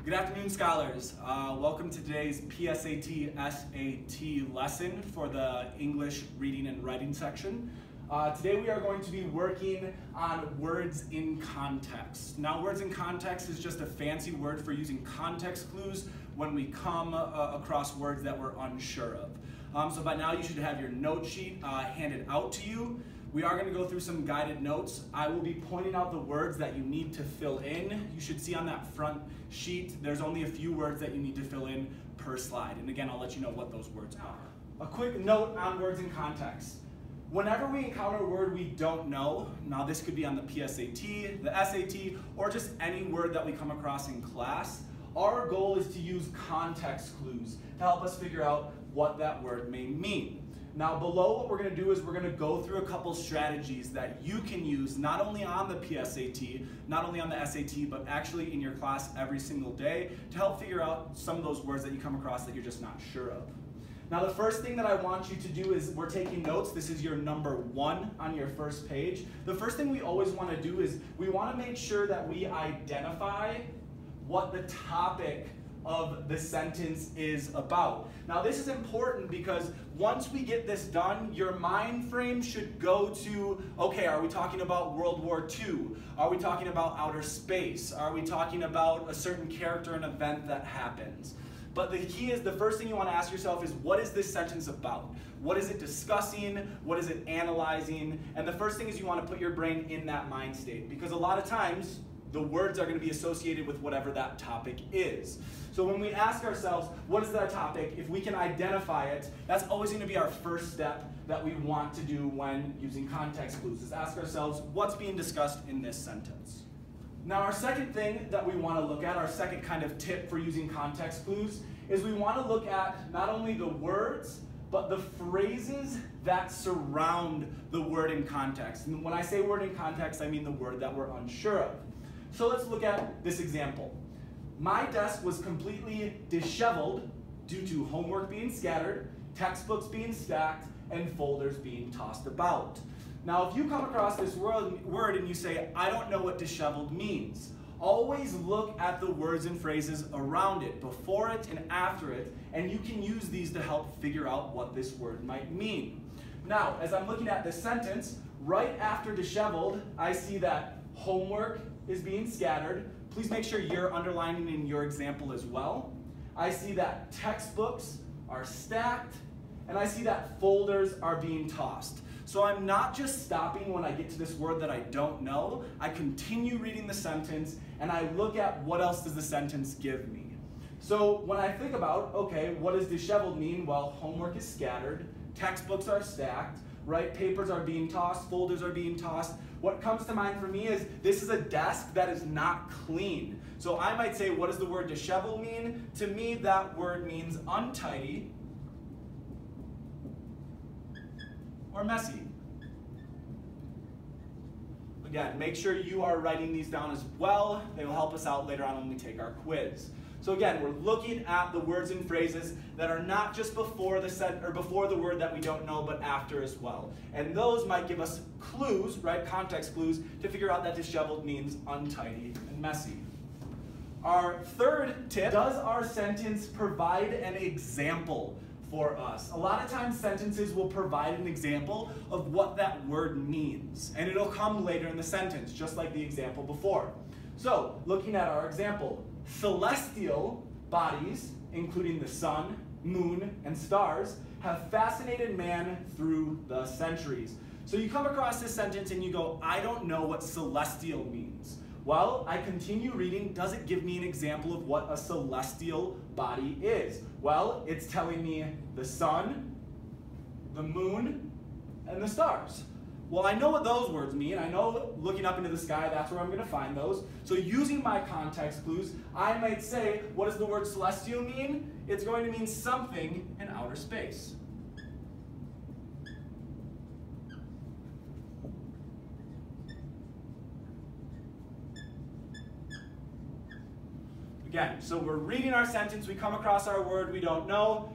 Good afternoon, scholars. Welcome to today's PSAT SAT lesson for the English reading and writing section. Today we are going to be working on words in context. Now, words in context is just a fancy word for using context clues when we come across words that we're unsure of. So by now you should have your note sheet handed out to you. We are going to go through some guided notes. I will be pointing out the words that you need to fill in. You should see on that front sheet, there's only a few words that you need to fill in per slide. And again, I'll let you know what those words are. A quick note on words in context. Whenever we encounter a word we don't know, now this could be on the PSAT, the SAT, or just any word that we come across in class, our goal is to use context clues to help us figure out what that word may mean. Now below, what we're going to do is we're going to go through a couple strategies that you can use not only on the PSAT, not only on the SAT, but actually in your class every single day to help figure out some of those words that you come across that you're just not sure of. Now the first thing that I want you to do is we're taking notes. This is your number 1 on your first page. The first thing we always want to do is we want to make sure that we identify what the topic of the sentence is about. Now this is important because once we get this done, your mind frame should go to, okay, are we talking about World War II? Are we talking about outer space? Are we talking about a certain character and event that happens? But the key is, the first thing you want to ask yourself is, what is this sentence about? What is it discussing? What is it analyzing? And the first thing is you want to put your brain in that mind state, because a lot of times the words are going to be associated with whatever that topic is. So when we ask ourselves, what is that topic, if we can identify it, that's always going to be our first step that we want to do when using context clues, is ask ourselves, what's being discussed in this sentence? Now our second thing that we want to look at, our second kind of tip for using context clues, is we want to look at not only the words, but the phrases that surround the word in context. And when I say word in context, I mean the word that we're unsure of. So let's look at this example. My desk was completely disheveled due to homework being scattered, textbooks being stacked, and folders being tossed about. Now, if you come across this word and you say, I don't know what disheveled means, always look at the words and phrases around it, before it and after it, and you can use these to help figure out what this word might mean. Now, as I'm looking at this sentence, right after disheveled, I see that homework is being scattered. Please make sure you're underlining in your example as well. I see that textbooks are stacked, and I see that folders are being tossed. So I'm not just stopping when I get to this word that I don't know. I continue reading the sentence, and I look at what else does the sentence give me. So when I think about, okay, what does disheveled mean? Well, homework is scattered, textbooks are stacked, right? Papers are being tossed, folders are being tossed. What comes to mind for me is this is a desk that is not clean. So I might say, what does the word disheveled mean? To me, that word means untidy or messy. Again, make sure you are writing these down as well. They will help us out later on when we take our quiz. So again, we're looking at the words and phrases that are not just before the word that we don't know, but after as well. And those might give us clues, right, context clues, to figure out that disheveled means untidy and messy. Our third tip, does our sentence provide an example for us? A lot of times sentences will provide an example of what that word means, and it'll come later in the sentence, just like the example before. So, looking at our example, celestial bodies, including the sun, moon, and stars, have fascinated man through the centuries. So you come across this sentence and you go, I don't know what celestial means. Well, I continue reading. Does it give me an example of what a celestial body is? Well, it's telling me the sun, the moon, and the stars. Well, I know what those words mean. I know looking up into the sky, that's where I'm going to find those. So using my context clues, I might say, what does the word celestial mean? It's going to mean something in outer space. Again, so we're reading our sentence, we come across our word we don't know.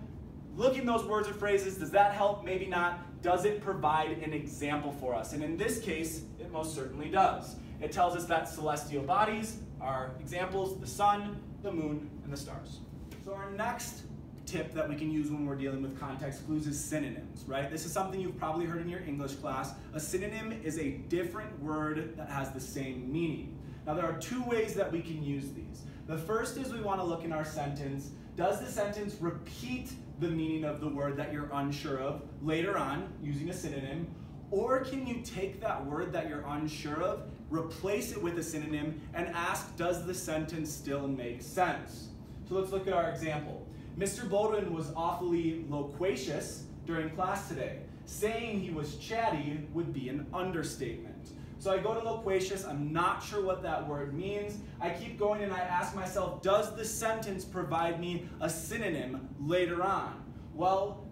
Looking those words or phrases, does that help? Maybe not. Does it provide an example for us? And in this case, it most certainly does. It tells us that celestial bodies are examples, the sun, the moon, and the stars. So our next tip that we can use when we're dealing with context clues is synonyms, right? This is something you've probably heard in your English class. A synonym is a different word that has the same meaning. Now there are two ways that we can use these. The first is we want to look in our sentence. Does the sentence repeat the meaning of the word that you're unsure of later on using a synonym? Or can you take that word that you're unsure of, replace it with a synonym, and ask, does the sentence still make sense? So let's look at our example. Mr. Baldwin was awfully loquacious during class today. Saying he was chatty would be an understatement. So I go to loquacious, I'm not sure what that word means. I keep going and I ask myself, does the sentence provide me a synonym later on? Well,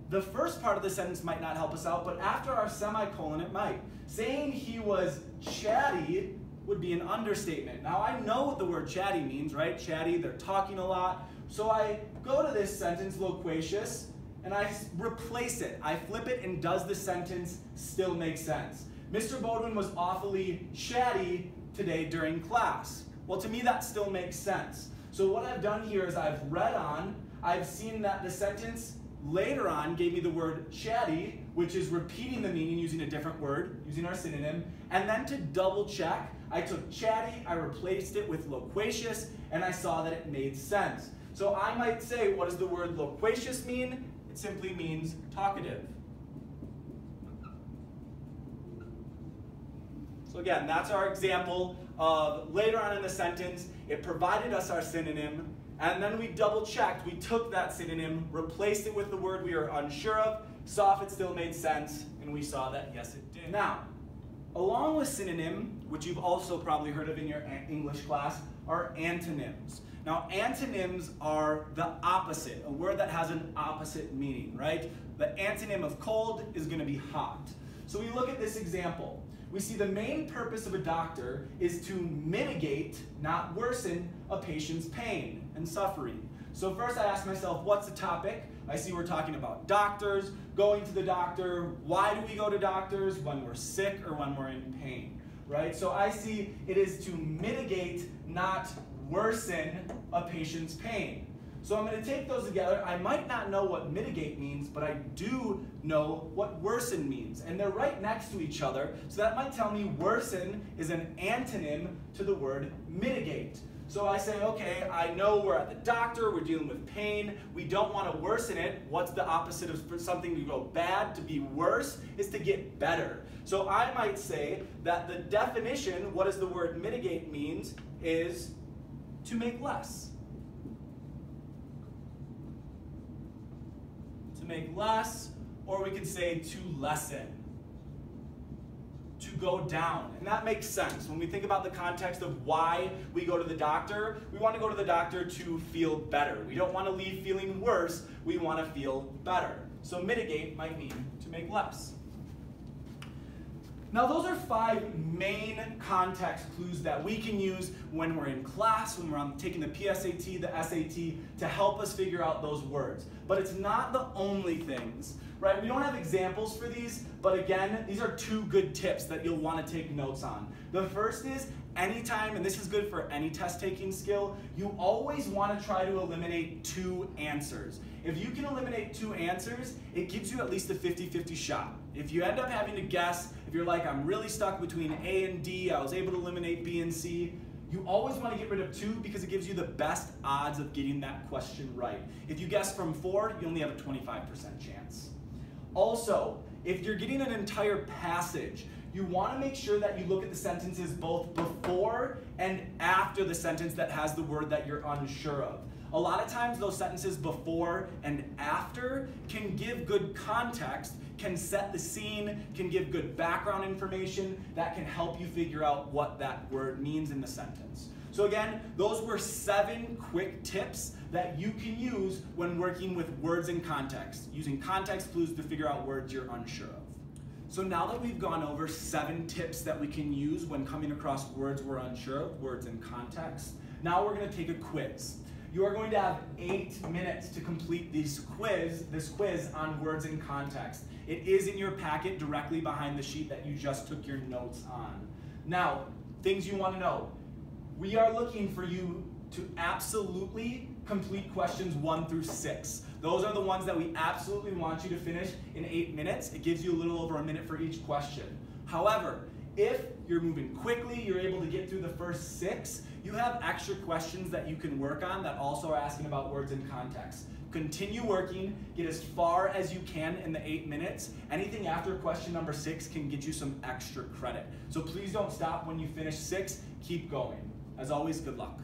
the first part of the sentence might not help us out, but after our semicolon it might. Saying he was chatty would be an understatement. Now I know what the word chatty means, right? Chatty, they're talking a lot. So I go to this sentence, loquacious, and I replace it. I flip it, and does the sentence still make sense? Mr. Baldwin was awfully chatty today during class. Well, to me that still makes sense. So what I've done here is I've read on, I've seen that the sentence later on gave me the word chatty, which is repeating the meaning using a different word, using our synonym, and then to double check, I took chatty, I replaced it with loquacious, and I saw that it made sense. So I might say, what does the word loquacious mean? It simply means talkative. So again, that's our example of later on in the sentence, it provided us our synonym, and then we double checked, we took that synonym, replaced it with the word we are unsure of, saw if it still made sense, and we saw that yes it did. Now, along with synonym, which you've also probably heard of in your English class, are antonyms. Now, antonyms are the opposite, a word that has an opposite meaning, right? The antonym of cold is going to be hot. So we look at this example. We see the main purpose of a doctor is to mitigate, not worsen, a patient's pain and suffering. So first I ask myself, what's the topic? I see we're talking about doctors, going to the doctor. Why do we go to doctors? When we're sick or when we're in pain, right? So I see it is to mitigate, not worsen a patient's pain. So I'm going to take those together. I might not know what mitigate means, but I do know what worsen means. And they're right next to each other, so that might tell me worsen is an antonym to the word mitigate. So I say, okay, I know we're at the doctor, we're dealing with pain, we don't want to worsen it. What's the opposite of something to go bad? To be worse is to get better. So I might say that the definition, what does the word mitigate means, is to make less. To make less, or we could say to lessen. To go down, and that makes sense. When we think about the context of why we go to the doctor, we want to go to the doctor to feel better. We don't want to leave feeling worse, we want to feel better. So mitigate might mean to make less. Now those are 5 main context clues that we can use when we're in class, when we're taking the PSAT, the SAT, to help us figure out those words. But it's not the only things, right? We don't have examples for these, but again, these are 2 good tips that you'll want to take notes on. The first is, anytime, and this is good for any test-taking skill, you always want to try to eliminate 2 answers. If you can eliminate 2 answers, it gives you at least a 50-50 shot. If you end up having to guess, if you're like, I'm really stuck between A and D, I was able to eliminate B and C, you always want to get rid of 2 because it gives you the best odds of getting that question right. If you guess from 4, you only have a 25% chance. Also, if you're getting an entire passage, you want to make sure that you look at the sentences both before and after the sentence that has the word that you're unsure of. A lot of times those sentences before and after can give good context, can set the scene, can give good background information that can help you figure out what that word means in the sentence. So again, those were 7 quick tips that you can use when working with words in context, using context clues to figure out words you're unsure of. So now that we've gone over 7 tips that we can use when coming across words we're unsure of, words in context, now we're going to take a quiz. You are going to have 8 minutes to complete this quiz on words in context. It is in your packet directly behind the sheet that you just took your notes on. Now, things you want to know. We are looking for you to absolutely complete questions 1 through 6. Those are the ones that we absolutely want you to finish in 8 minutes. It gives you a little over a minute for each question. However, if you're moving quickly, you're able to get through the first 6, you have extra questions that you can work on that also are asking about words in context. Continue working, get as far as you can in the 8 minutes. Anything after question number 6 can get you some extra credit. So please don't stop when you finish 6, keep going. As always, good luck.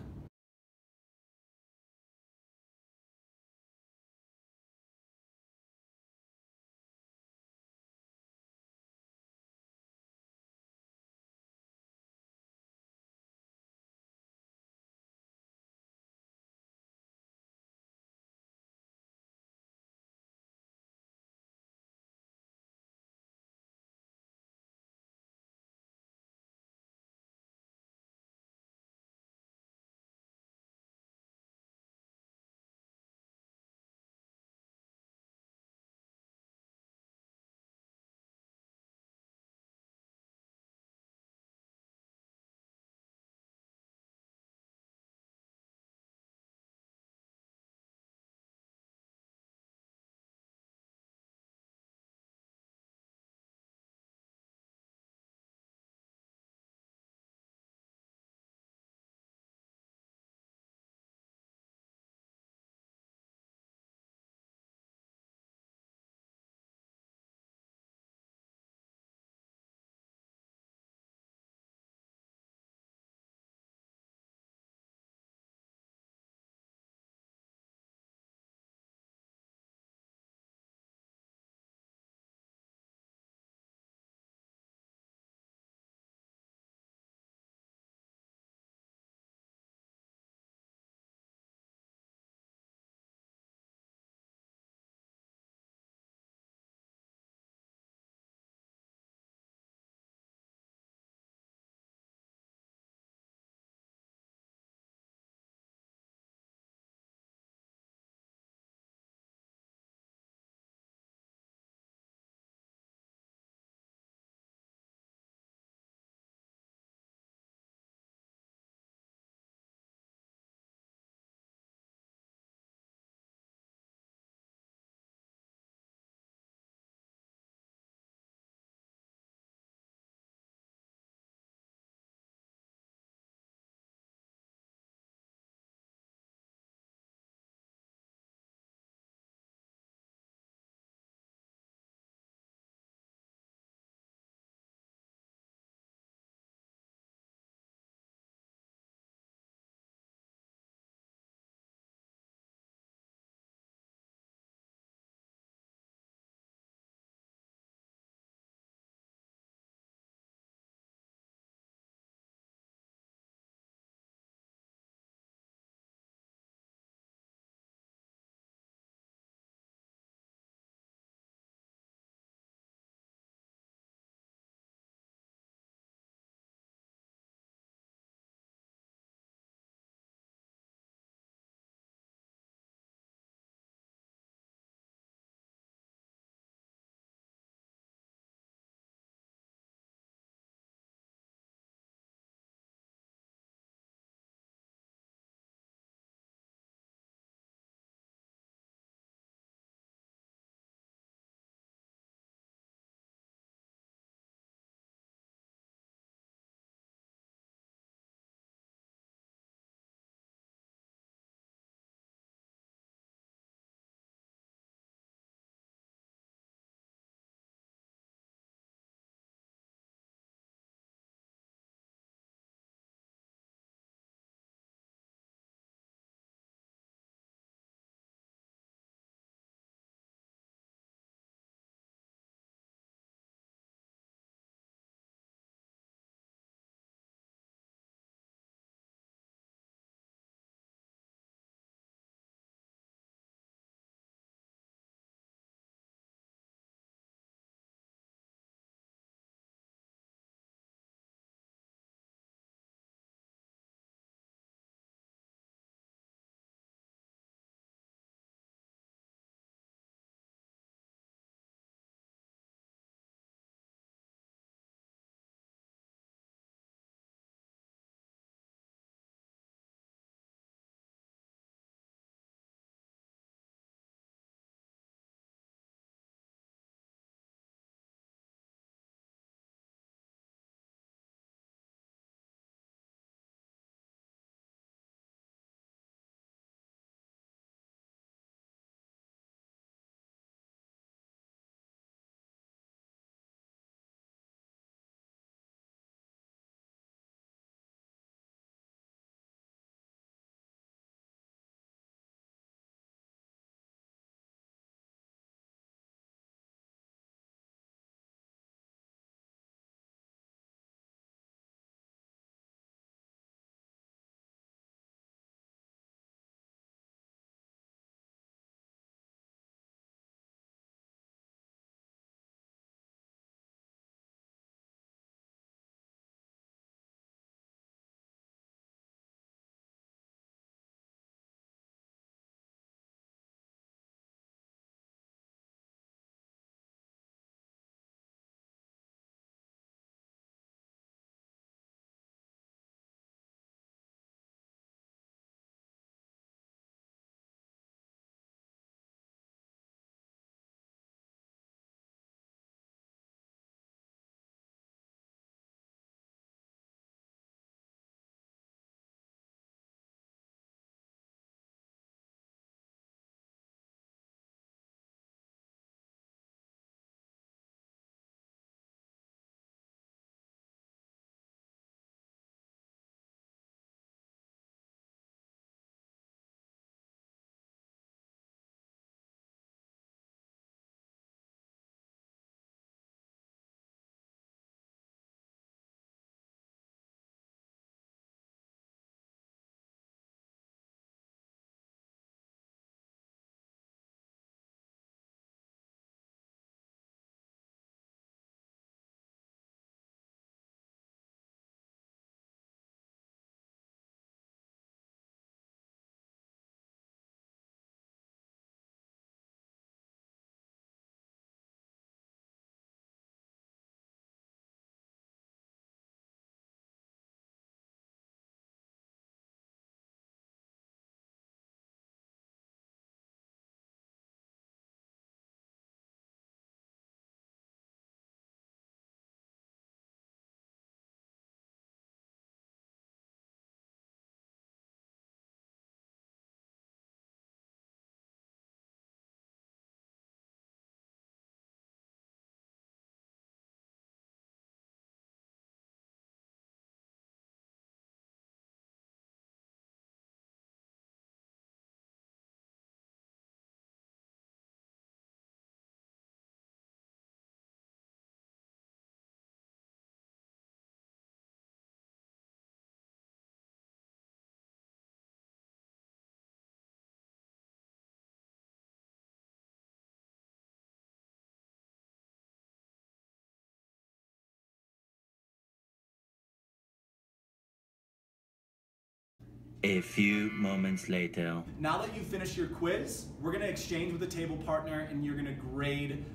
A few moments later. Now that you've finished your quiz, we're going to exchange with a table partner and you're going to grade,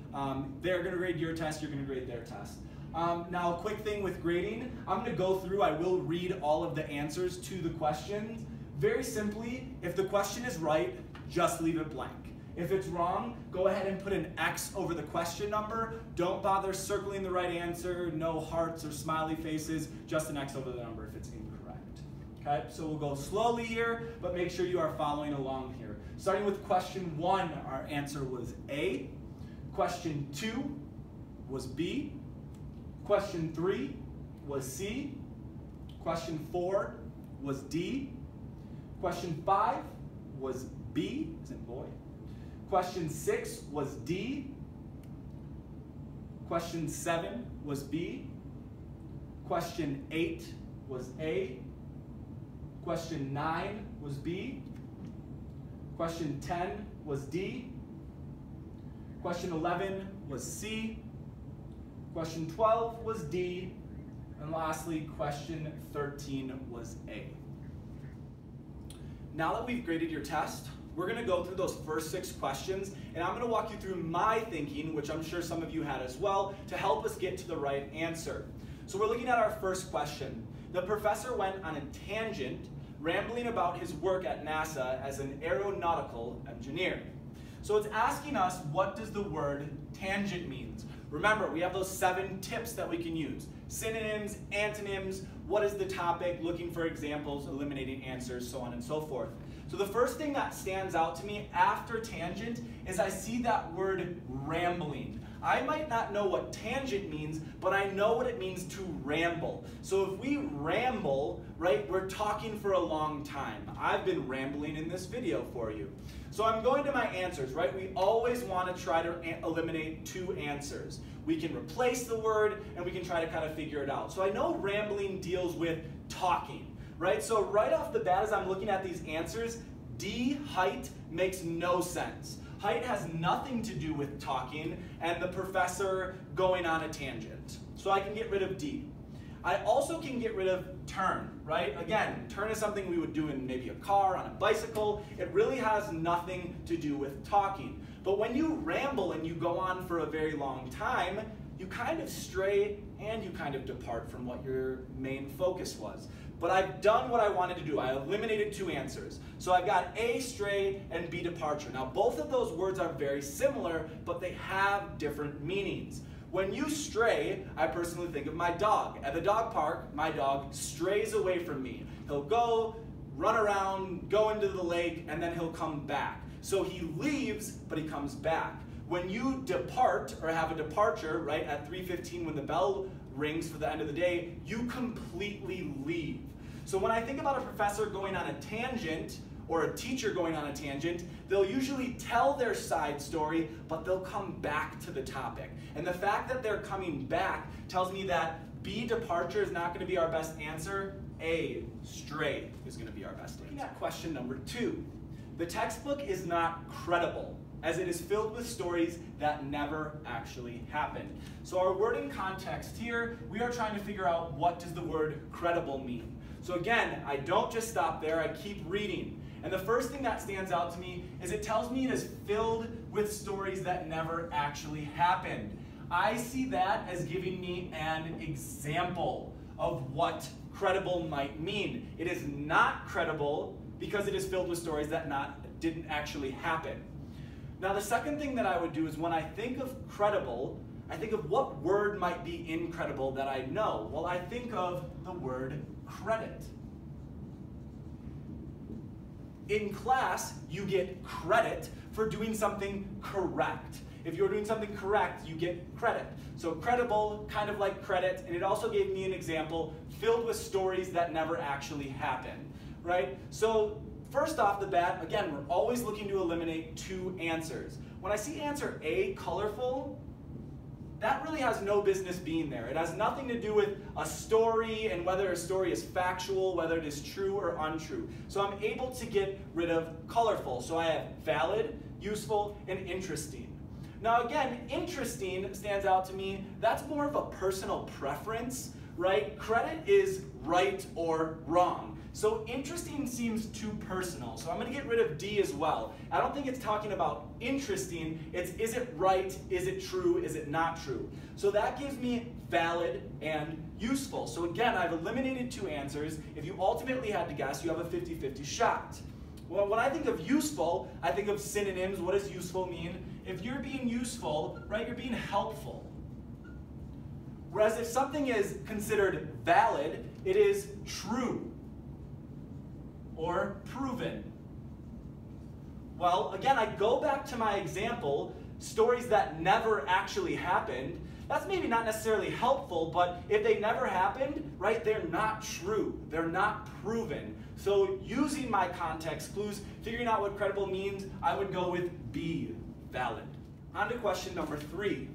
they're going to grade your test, you're going to grade their test. Now a quick thing with grading, I'm going to go through, I will read all of the answers to the questions. Very simply, if the question is right, just leave it blank. If it's wrong, go ahead and put an X over the question number. Don't bother circling the right answer, no hearts or smiley faces, just an X over the number if it's incorrect. Okay, so we'll go slowly here, but make sure you are following along here. Starting with question 1, our answer was A. Question 2 was B. Question 3 was C. Question 4 was D. Question 5 was B, as in boy. Question 6 was D. Question 7 was B. Question 8 was A. Question 9 was B. Question 10 was D. Question 11 was C. Question 12 was D. And lastly, question 13 was A. Now that we've graded your test, we're going to go through those first 6 questions, and I'm going to walk you through my thinking, which I'm sure some of you had as well, to help us get to the right answer. So we're looking at our first question. The professor went on a tangent, rambling about his work at NASA as an aeronautical engineer. So it's asking us, what does the word tangent mean? Remember, we have those 7 tips that we can use. Synonyms, antonyms, what is the topic, looking for examples, eliminating answers, so on and so forth. So the first thing that stands out to me after tangent is I see that word rambling. I might not know what tangent means, but I know what it means to ramble. So if we ramble, right, we're talking for a long time. I've been rambling in this video for you. So I'm going to my answers, right? We always want to try to eliminate 2 answers. We can replace the word and we can try to kind of figure it out. So I know rambling deals with talking. Right? So right off the bat, as I'm looking at these answers, D, height, makes no sense. Height has nothing to do with talking and the professor going on a tangent. So I can get rid of D. I also can get rid of turn, right? Again, turn is something we would do in maybe a car, on a bicycle. It really has nothing to do with talking. But when you ramble and you go on for a very long time, you kind of stray and you kind of depart from what your main focus was. But I've done what I wanted to do. I eliminated 2 answers. So I've got A, stray, and B, departure. Now both of those words are very similar, but they have different meanings. When you stray, I personally think of my dog. At the dog park, my dog strays away from me. He'll go, run around, go into the lake, and then he'll come back. So he leaves, but he comes back. When you depart, or have a departure, right, at 3:15 when the bell rings for the end of the day, you completely leave. So when I think about a professor going on a tangent, or a teacher going on a tangent, they'll usually tell their side story, but they'll come back to the topic. And the fact that they're coming back tells me that B, departure, is not going to be our best answer. A, stray, is going to be our best answer. Looking at question number 2. The textbook is not credible, as it is filled with stories that never actually happened. So our wording context here, we are trying to figure out what does the word credible mean. So again, I don't just stop there, I keep reading. And the first thing that stands out to me is it tells me it is filled with stories that never actually happened. I see that as giving me an example of what credible might mean. It is not credible because it is filled with stories that didn't actually happen. Now the second thing that I would do is when I think of credible, I think of what word might be incredible that I know. Well, I think of the word credit. In class, you get credit for doing something correct. If you're doing something correct, you get credit. So credible, kind of like credit, and it also gave me an example filled with stories that never actually happened, right? So first off the bat, again, we're always looking to eliminate 2 answers. When I see answer A, colorful, that really has no business being there. It has nothing to do with a story and whether a story is factual, whether it is true or untrue. So I'm able to get rid of colorful. So I have valid, useful, and interesting. Now again, interesting stands out to me. That's more of a personal preference, right? Credit is right or wrong. So interesting seems too personal, so I'm going to get rid of D as well. I don't think it's talking about interesting, it's is it right, is it true, is it not true. So that gives me valid and useful. So again, I've eliminated 2 answers. If you ultimately had to guess, you have a 50-50 shot. Well, when I think of useful, I think of synonyms. What does useful mean? If you're being useful, right, you're being helpful. Whereas if something is considered valid, it is true or proven. Well, again, I go back to my example, stories that never actually happened. That's maybe not necessarily helpful, but if they never happened, right, they're not true. They're not proven. So using my context clues, figuring out what credible means, I would go with B, valid. On to question number 3.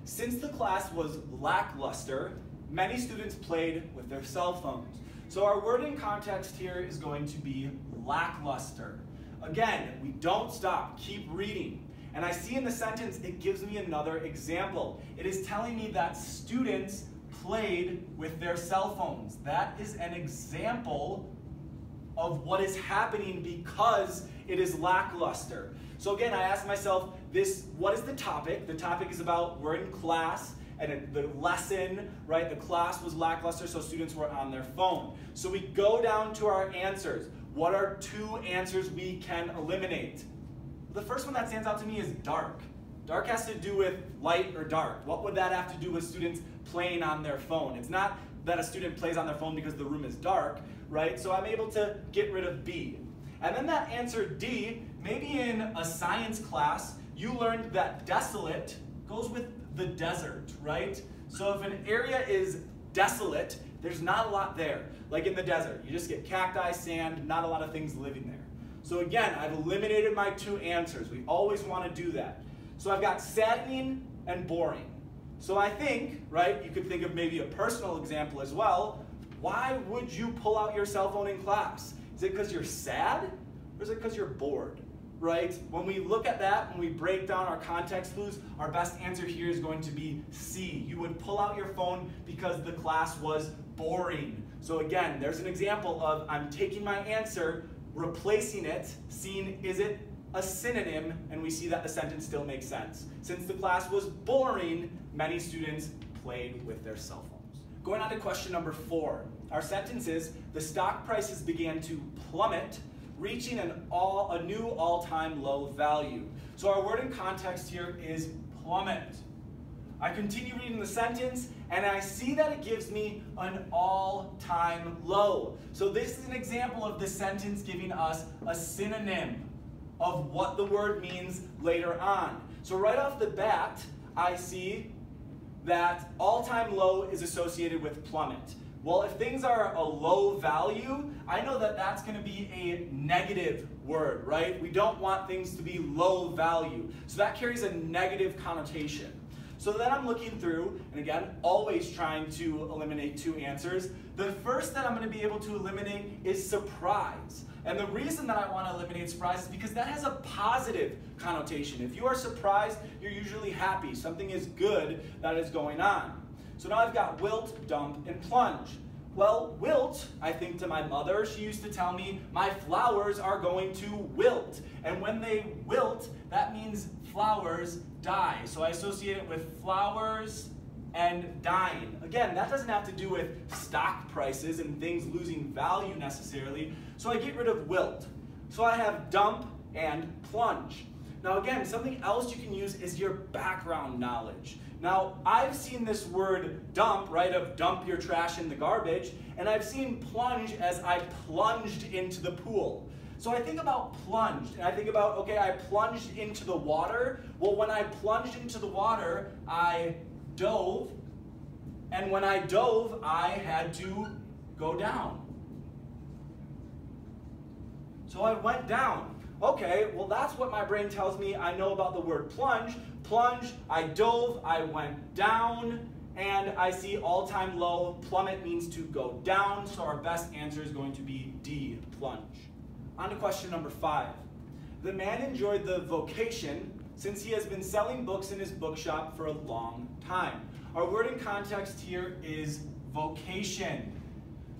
Since the class was lackluster, many students played with their cell phones. So our word in context here is going to be lackluster. Again, we don't stop, keep reading. And I see in the sentence, it gives me another example. It is telling me that students played with their cell phones. That is an example of what is happening because it is lackluster. So again, I asked myself, what is the topic? The topic is about we're in class, and the lesson, right, the class was lackluster, so students were on their phone. So we go down to our answers. What are 2 answers we can eliminate? The first one that stands out to me is dark. Dark has to do with light or dark. What would that have to do with students playing on their phone? It's not that a student plays on their phone because the room is dark, right? So I'm able to get rid of B. And then that answer D, maybe in a science class, you learned that desolate goes with the desert, right? So if an area is desolate, there's not a lot there. Like in the desert, you just get cacti, sand, not a lot of things living there. So again, I've eliminated my 2 answers. We always want to do that. So I've got saddening and boring. So I think, right, you could think of maybe a personal example as well. Why would you pull out your cell phone in class? Is it because you're sad, or is it because you're bored? Right? When we look at that, when we break down our context clues, our best answer here is going to be C. You would pull out your phone because the class was boring. So again, there's an example of I'm taking my answer, replacing it, seeing is it a synonym, and we see that the sentence still makes sense. Since the class was boring, many students played with their cell phones. Going on to question number 4. Our sentence is, the stock prices began to plummet, reaching a new all-time low value. So our word in context here is plummet. I continue reading the sentence, and I see that it gives me an all-time low. So this is an example of the sentence giving us a synonym of what the word means later on. So right off the bat, I see that all-time low is associated with plummet. Well, if things are a low value, I know that that's going to be a negative word, right? We don't want things to be low value. So that carries a negative connotation. So then I'm looking through, and again, always trying to eliminate 2 answers. The first that I'm going to be able to eliminate is surprise. And the reason that I want to eliminate surprise is because that has a positive connotation. If you are surprised, you're usually happy. Something is good that is going on. So now I've got wilt, dump, and plunge. Well, wilt, I think to my mother, she used to tell me, my flowers are going to wilt. And when they wilt, that means flowers die. So I associate it with flowers and dying. Again, that doesn't have to do with stock prices and things losing value necessarily. So I get rid of wilt. So I have dump and plunge. Now again, something else you can use is your background knowledge. Now, I've seen this word dump, right, of dump your trash in the garbage, and I've seen plunge as I plunged into the pool. So I think about plunged, and I think about, okay, I plunged into the water. Well, when I plunged into the water, I dove, and when I dove, I had to go down. So I went down. Okay, well that's what my brain tells me I know about the word plunge. Plunge, I dove, I went down, and I see all-time low. Plummet means to go down, so our best answer is going to be D, plunge. On to question number 5. The man enjoyed the vocation since he has been selling books in his bookshop for a long time. Our word in context here is vocation.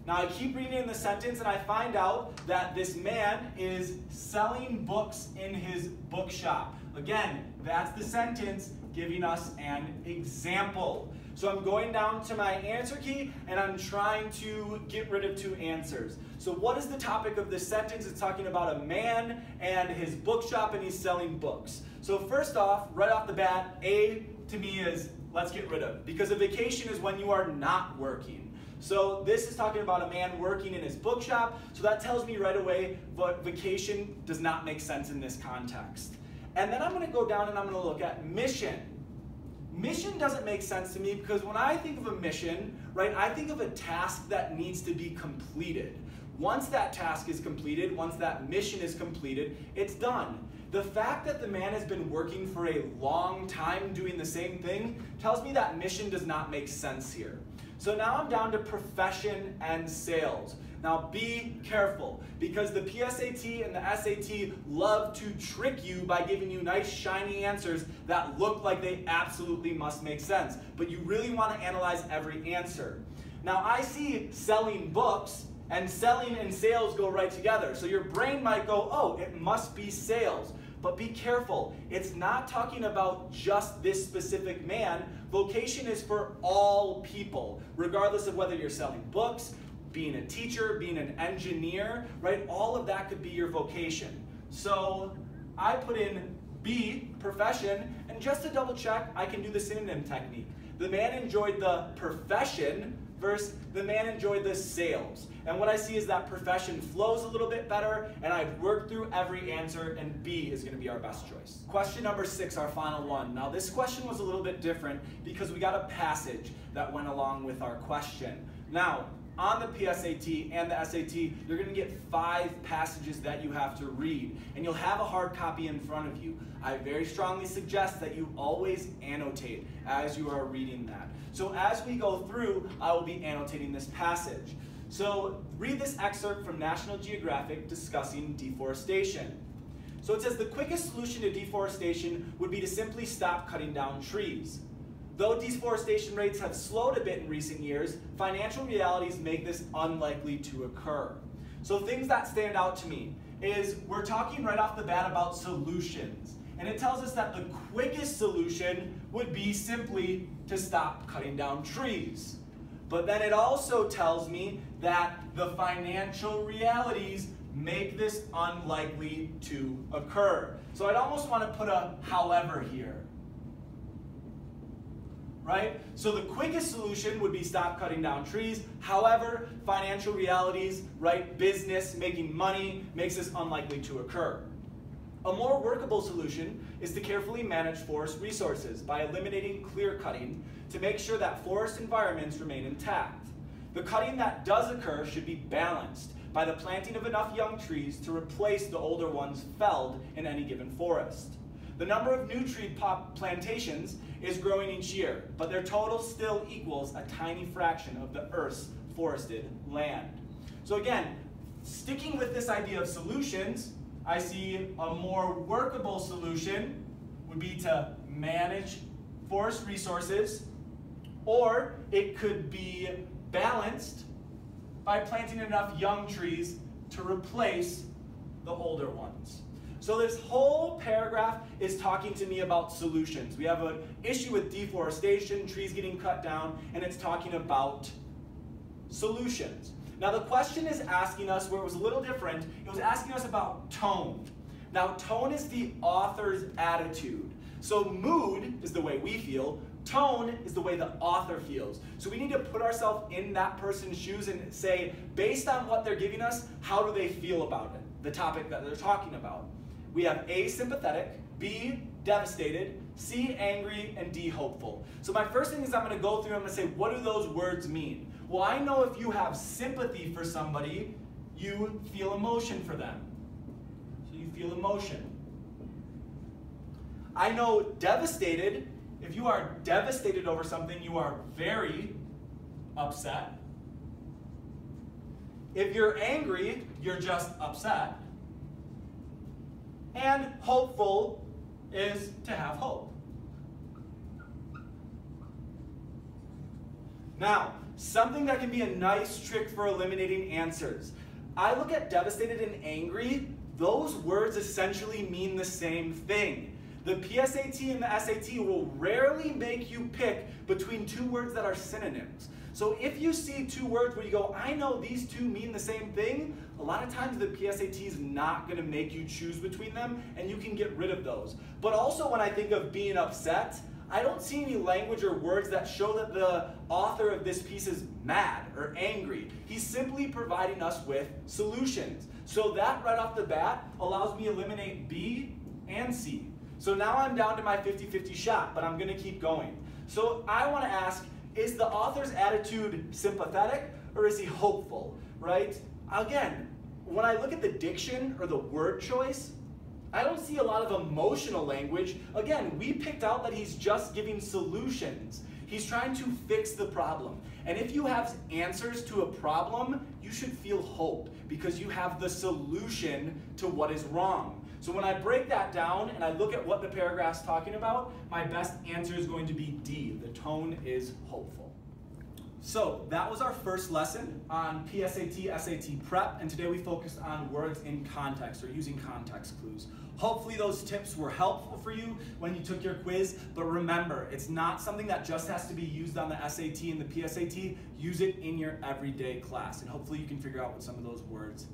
Now I keep reading in the sentence and I find out that this man is selling books in his bookshop. Again, that's the sentence giving us an example. So I'm going down to my answer key and I'm trying to get rid of two answers. So what is the topic of this sentence? It's talking about a man and his bookshop and he's selling books. So first off, right off the bat, A to me is let's get rid of. Because a vacation is when you are not working. So this is talking about a man working in his bookshop. So that tells me right away that vacation does not make sense in this context. And then I'm going to go down and I'm going to look at mission. Mission doesn't make sense to me because when I think of a mission, right, I think of a task that needs to be completed. Once that task is completed, once that mission is completed, it's done. The fact that the man has been working for a long time doing the same thing tells me that mission does not make sense here. So now I'm down to profession and sales. Now be careful, because the PSAT and the SAT love to trick you by giving you nice shiny answers that look like they absolutely must make sense. But you really want to analyze every answer. Now I see selling books, and selling and sales go right together. So your brain might go, oh, it must be sales. But be careful, it's not talking about just this specific man. Vocation is for all people, regardless of whether you're selling books, being a teacher, being an engineer, right? All of that could be your vocation. So I put in B, profession, and just to double check, I can do the synonym technique. The man enjoyed the profession versus the man enjoyed the sales. And what I see is that profession flows a little bit better, and I've worked through every answer, and B is going to be our best choice. Question number 6, our final one. Now this question was a little bit different because we got a passage that went along with our question. Now, on the PSAT and the SAT, you're going to get 5 passages that you have to read, and you'll have a hard copy in front of you. I very strongly suggest that you always annotate as you are reading that. So as we go through, I will be annotating this passage. So read this excerpt from National Geographic discussing deforestation. So it says the quickest solution to deforestation would be to simply stop cutting down trees. Though deforestation rates have slowed a bit in recent years, financial realities make this unlikely to occur. So things that stand out to me is we're talking right off the bat about solutions. And it tells us that the quickest solution would be simply to stop cutting down trees. But then it also tells me that the financial realities make this unlikely to occur. So I'd almost want to put a however here. Right? So the quickest solution would be stop cutting down trees. However, financial realities, right, business, making money, makes this unlikely to occur. A more workable solution is to carefully manage forest resources by eliminating clear cutting to make sure that forest environments remain intact. The cutting that does occur should be balanced by the planting of enough young trees to replace the older ones felled in any given forest. The number of new tree plantations is growing each year, but their total still equals a tiny fraction of the Earth's forested land. So again, sticking with this idea of solutions, I see a more workable solution would be to manage forest resources, or it could be balanced by planting enough young trees to replace the older ones. So this whole paragraph is talking to me about solutions. We have an issue with deforestation, trees getting cut down, and it's talking about solutions. Now the question is asking us, where it was a little different, it was asking us about tone. Now tone is the author's attitude. So mood is the way we feel, tone is the way the author feels. So we need to put ourselves in that person's shoes and say, based on what they're giving us, how do they feel about it, the topic that they're talking about. We have A, sympathetic, B, devastated, C, angry, and D, hopeful. So my first thing is I'm going to go through and I'm going to say, what do those words mean? Well, I know if you have sympathy for somebody, you feel emotion for them. So you feel emotion. I know devastated, if you are devastated over something, you are very upset. If you're angry, you're just upset. And hopeful is to have hope. Now, something that can be a nice trick for eliminating answers. I look at devastated and angry. Those words essentially mean the same thing. The PSAT and the SAT will rarely make you pick between two words that are synonyms. So if you see two words where you go, I know these two mean the same thing, a lot of times the PSAT is not going to make you choose between them, and you can get rid of those. But also when I think of being upset, I don't see any language or words that show that the author of this piece is mad or angry. He's simply providing us with solutions. So that right off the bat allows me to eliminate B and C. So now I'm down to my 50-50 shot, but I'm going to keep going. So I want to ask, is the author's attitude sympathetic or is he hopeful, right? Again, when I look at the diction or the word choice, I don't see a lot of emotional language. Again, we picked out that he's just giving solutions. He's trying to fix the problem. And if you have answers to a problem, you should feel hope because you have the solution to what is wrong. So when I break that down and I look at what the paragraph's talking about, my best answer is going to be D. The tone is hopeful. So that was our first lesson on PSAT, SAT prep, and today we focused on words in context or using context clues. Hopefully those tips were helpful for you when you took your quiz, but remember, it's not something that just has to be used on the SAT and the PSAT. Use it in your everyday class, and hopefully you can figure out what some of those words